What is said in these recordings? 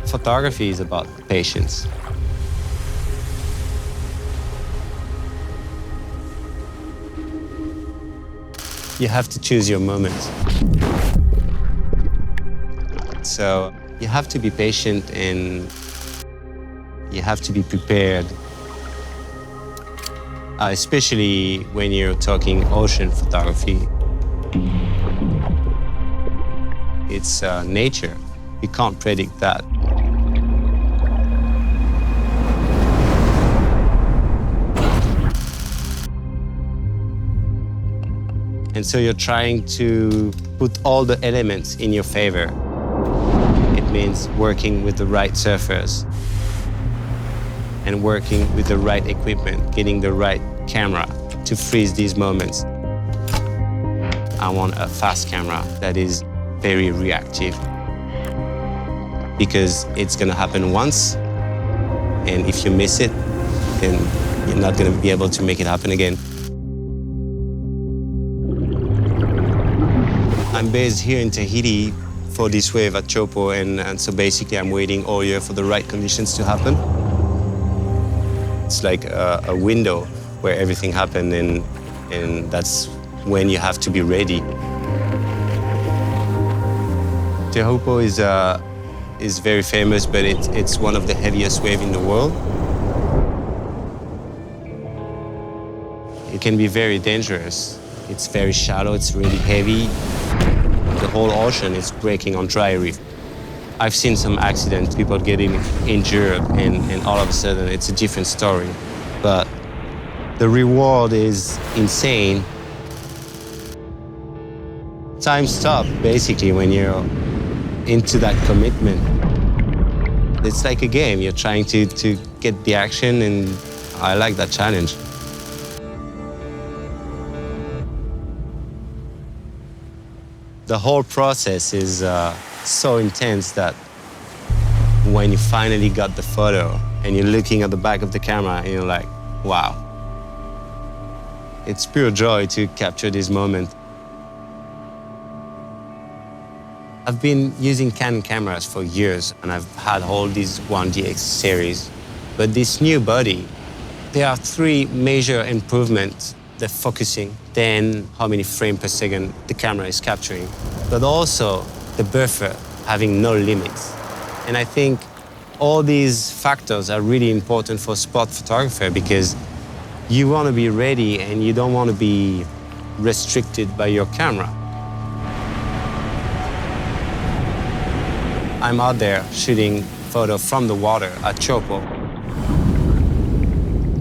Photography is about patience. You have to choose your moment. So you have to be patient and you have to be prepared, especially when you're talking ocean photography. It's nature. You can't predict that. And so you're trying to put all the elements in your favor. It means working with the right surfers and working with the right equipment, getting the right camera to freeze these moments. I want a fast camera that is very reactive because it's gonna happen once, and if you miss it, then you're not gonna be able to make it happen again. I'm based here in Tahiti for this wave at Chopo, and so basically I'm waiting all year for the right conditions to happen. It's like a window where everything happened, and that's when you have to be ready. Te Haupo is very famous, but it's one of the heaviest waves in the world. It can be very dangerous. It's very shallow, it's really heavy. The whole ocean is breaking on dry reef. I've seen some accidents, people getting injured, and all of a sudden it's a different story. But the reward is insane. Time stops, basically, when you're into that commitment. It's like a game. You're trying to get the action, and I like that challenge. The whole process is so intense that when you finally got the photo and you're looking at the back of the camera and you're like, wow. It's pure joy to capture this moment. I've been using Canon cameras for years, and I've had all these 1DX series. But this new body, there are 3 major improvements: the focusing, then how many frames per second the camera is capturing, but also the buffer having no limits. And I think all these factors are really important for sport photographer because you want to be ready and you don't want to be restricted by your camera. I'm out there shooting photo from the water at Chopo.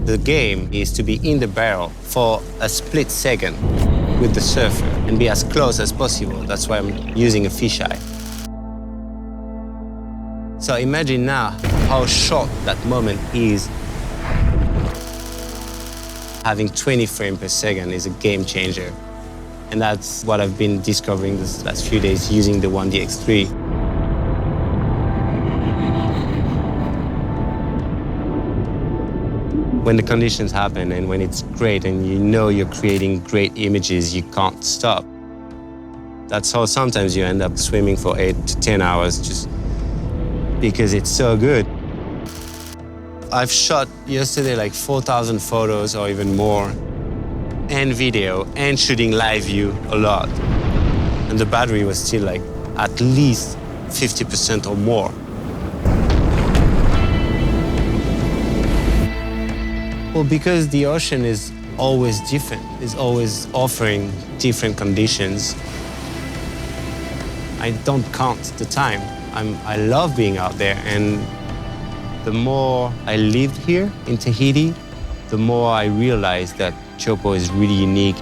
The game is to be in the barrel for a split second with the surfer and be as close as possible. That's why I'm using a fisheye. So imagine now how short that moment is. Having 20 frames per second is a game changer. And that's what I've been discovering these last few days using the 1DX3. When the conditions happen and when it's great and you know you're creating great images, you can't stop. That's how sometimes you end up swimming for 8 to 10 hours just because it's so good. I've shot yesterday like 4,000 photos or even more, and video, and shooting live view a lot. And the battery was still like at least 50% or more. Well, because the ocean is always different, is always offering different conditions. I don't count the time. I love being out there, and the more I lived here in Tahiti, the more I realized that Chopo is really unique.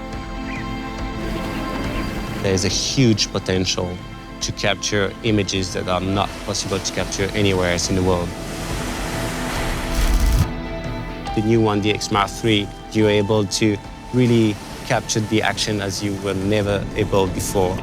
There's a huge potential to capture images that are not possible to capture anywhere else in the world. The new 1DX Mark III, you're able to really capture the action as you were never able before.